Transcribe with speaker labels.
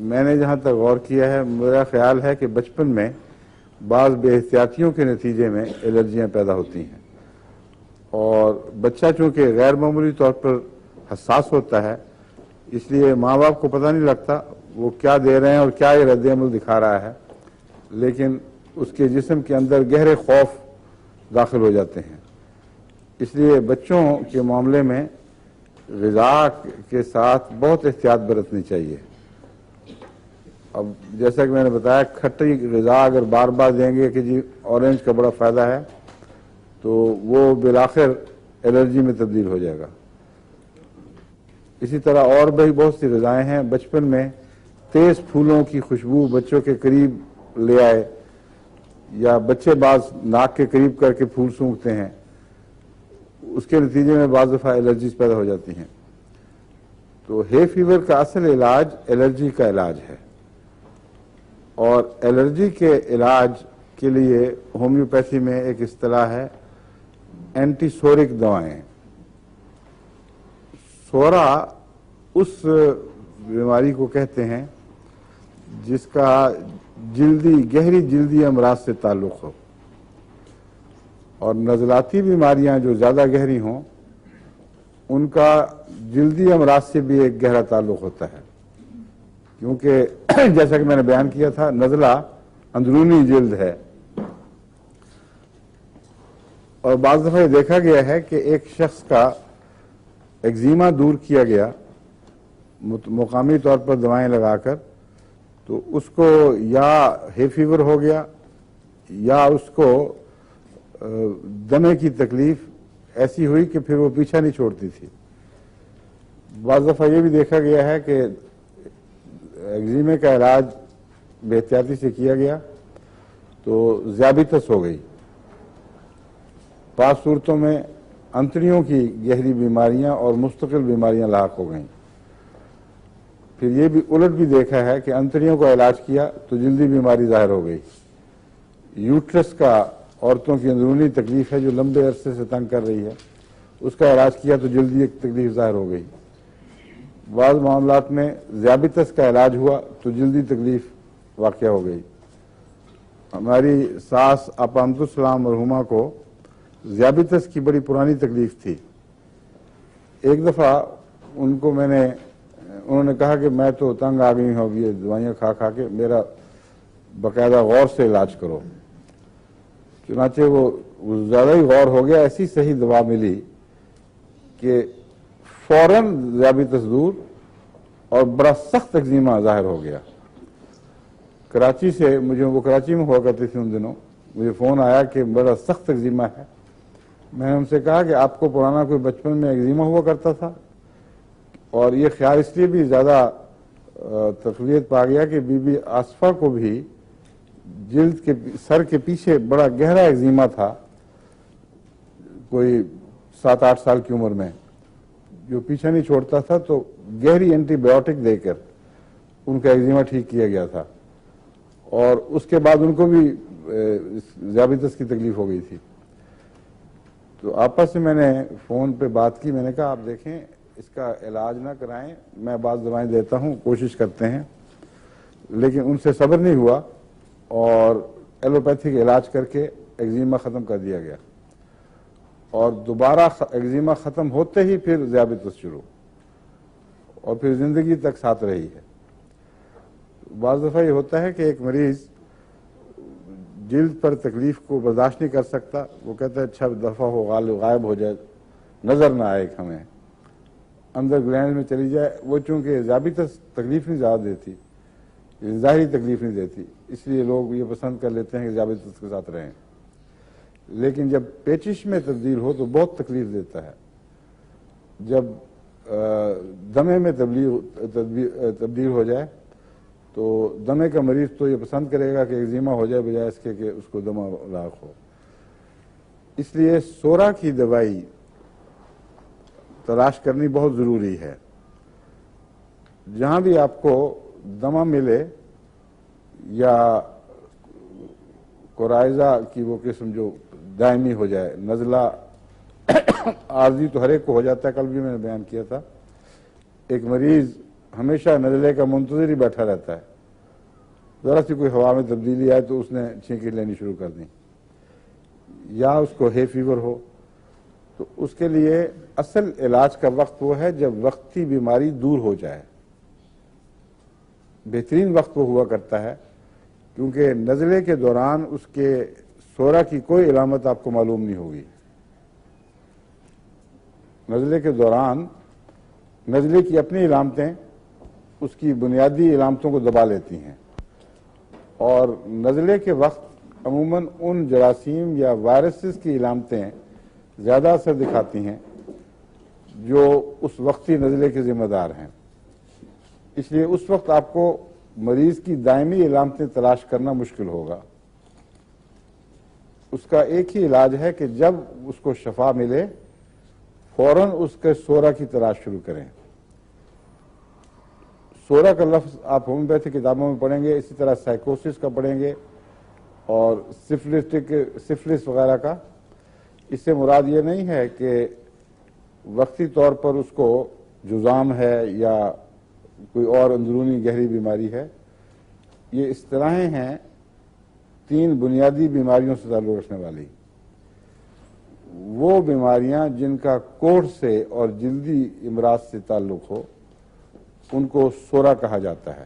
Speaker 1: میں نے جہاں تک غور کیا ہے، میرا خیال ہے کہ بچپن میں بعض بے احتیاطیوں کے نتیجے میں الرجیاں پیدا ہوتی ہیں، اور بچہ چونکہ غیر معمولی طور پر حساس ہوتا ہے، اس لیے ماں باپ کو پتہ نہیں لگتا وہ کیا دے رہے ہیں اور کیا یہ رد عمل دکھا رہا ہے، لیکن اس کے جسم کے اندر گہرے خوف داخل ہو جاتے ہیں۔ اس لیے بچوں کے معاملے میں غذا کے ساتھ بہت احتیاط برتنی چاہیے۔ اب جیسا کہ میں نے بتایا، کھٹی غذا اگر بار بار دیں گے کہ جی اورنج کا بڑا فائدہ ہے، تو وہ بالآخر الرجی میں تبدیل ہو جائے گا۔ اسی طرح اور بھی بہت سی غذائیں ہیں۔ بچپن میں تیز پھولوں کی خوشبو بچوں کے قریب لے آئے، یا بچے بعض ناک کے قریب کر کے پھول سونگھتے ہیں، اس کے نتیجے میں بعض دفعہ الرجیز پیدا ہو جاتی ہیں۔ تو ہے فیور کا اصل علاج الرجی کا علاج ہے، اور الرجی کے علاج کے لیے ہومیوپیتھی میں ایک اصطلاح ہے اینٹی سورک دوائیں۔ سورا اس بیماری کو کہتے ہیں جس کا گہری جلدی امراض سے تعلق ہو، اور نزلاتی بیماریاں جو زیادہ گہری ہوں ان کا جلدی امراض سے بھی ایک گہرا تعلق ہوتا ہے، کیونکہ جیسا کہ میں نے بیان کیا تھا، نزلہ اندرونی جلد ہے، اور بعض دفعہ یہ دیکھا گیا ہے کہ ایک شخص کا ایگزیما دور کیا گیا مقامی طور پر دوائیں لگا کر، تو اس کو یا ہے فیور ہو گیا یا اس کو دمے کی تکلیف ایسی ہوئی کہ پھر وہ پیچھا نہیں چھوڑتی تھی۔ بعض دفعہ یہ بھی دیکھا گیا ہے کہ ایگزیمے کا علاج بے احتیاطی سے کیا گیا تو ذیابیطس ہو گئی۔ بعض صورتوں میں انتڑیوں کی گہری بیماریاں اور مستقل بیماریاں لاحق ہو گئیں۔ پھر یہ بھی الٹ بھی دیکھا ہے کہ انتڑیوں کا علاج کیا تو جلدی بیماری ظاہر ہو گئی۔ یوٹرس کا عورتوں کی اندرونی تکلیف ہے جو لمبے عرصے سے تنگ کر رہی ہے، اس کا علاج کیا تو جلدی ایک تکلیف ظاہر ہو گئی۔ بعض معاملات میں ذیابیطس کا علاج ہوا تو جلدی تکلیف واقع ہو گئی۔ ہماری ساس آپا امت السلام مرحومہ کو ذیابیطس کی بڑی پرانی تکلیف تھی۔ ایک دفعہ انہوں نے کہا کہ میں تو تنگ آ گئی ہوں یہ دوائیاں کھا کھا کے، میرا باقاعدہ غور سے علاج کرو۔ چنانچہ وہ زیادہ ہی غور ہو گیا، ایسی صحیح دوا ملی کہ فوراً ذیابیطس دور اور بڑا سخت ایگزیما ظاہر ہو گیا۔ کراچی سے وہ کراچی میں ہوا کرتی تھی ان دنوں، مجھے فون آیا کہ بڑا سخت ایگزیما ہے۔ میں نے ان سے کہا کہ آپ کو پرانا کوئی بچپن میں ایگزیما ہوا کرتا تھا؟ اور یہ خیال اس لیے بھی زیادہ تقویت پا گیا کہ بی بی آصفہ کو بھی جلد کے سر کے پیچھے بڑا گہرا ایگزیما تھا، کوئی 7-8 سال کی عمر میں، جو پیچھا نہیں چھوڑتا تھا، تو گہری اینٹی بایوٹک دے کر ان کا ایگزیما ٹھیک کیا گیا تھا، اور اس کے بعد ان کو بھی ذیابیطس کی تکلیف ہو گئی تھی۔ تو آپس سے میں نے فون پہ بات کی، میں نے کہا آپ دیکھیں اس کا علاج نہ کرائیں، میں بعض دوائیں دیتا ہوں، کوشش کرتے ہیں، لیکن ان سے صبر نہیں ہوا اور ایلوپیتھک علاج کر کے ایگزیما ختم کر دیا گیا، اور دوبارہ ایگزیما ختم ہوتے ہی پھر ذیابیطس شروع، اور پھر زندگی تک ساتھ رہی ہے۔ بعض دفعہ یہ ہوتا ہے کہ ایک مریض جلد پر تکلیف کو برداشت نہیں کر سکتا، وہ کہتا ہے اچھا دفعہ ہو، غائب ہو جائے، نظر نہ آئے ہمیں، اندر گلینڈ میں چلی جائے۔ وہ چونکہ ذیابیطس تکلیف نہیں زیادہ دیتی، ظاہری تکلیف نہیں دیتی، اس لیے لوگ یہ پسند کر لیتے ہیں کہ ذیابیطس کے ساتھ رہیں، لیکن جب پیچش میں تبدیل ہو تو بہت تکلیف دیتا ہے۔ جب دمے میں تبدیل ہو جائے تو دمے کا مریض تو یہ پسند کرے گا کہ ایگزیما ہو جائے بجائے اس کے کہ اس کو دمہ لاحق ہو۔ اس لیے سورا کی دوائی تلاش کرنی بہت ضروری ہے۔ جہاں بھی آپ کو دمہ ملے یا کورائزہ کی وہ قسم جو دائمی ہو جائے، نزلہ عارضی تو ہر ایک کو ہو جاتا ہے، کل بھی میں نے بیان کیا تھا، ایک مریض ہمیشہ نزلے کا منتظر ہی بیٹھا رہتا ہے، ذرا سی کوئی ہوا میں تبدیلی آئے تو اس نے چھینکیں لینی شروع کر دیں، یا اس کو ہے فیور ہو، تو اس کے لیے اصل علاج کا وقت وہ ہے جب وقتی بیماری دور ہو جائے۔ بہترین وقت وہ ہوا کرتا ہے کیونکہ نزلے کے دوران اس کے سورا کی کوئی علامت آپ کو معلوم نہیں ہوگی۔ نزلے کے دوران نزلے کی اپنی علامتیں اس کی بنیادی علامتوں کو دبا لیتی ہیں، اور نزلے کے وقت عموماً ان جراثیم یا وائرسز کی علامتیں زیادہ اثر دکھاتی ہیں جو اس وقتی نزلے کے ذمہ دار ہیں۔ اس لیے اس وقت آپ کو مریض کی دائمی علامتیں تلاش کرنا مشکل ہوگا۔ اس کا ایک ہی علاج ہے کہ جب اس کو شفا ملے فوراً اس کے سورا کی تلاش شروع کریں۔ سورا کا لفظ آپ ہومیوپیتھی کتابوں میں پڑھیں گے، اسی طرح سائیکوسس کا پڑھیں گے اور سفلس وغیرہ کا۔ اس سے مراد یہ نہیں ہے کہ وقتی طور پر اس کو جذام ہے یا کوئی اور اندرونی گہری بیماری ہے۔ یہ اصطلاحیں ہیں 3 بنیادی بیماریوں سے تعلق رکھنے والی، وہ بیماریاں جن کا کوڑھ سے اور جلدی امراض سے تعلق ہو ان کو سورا کہا جاتا ہے۔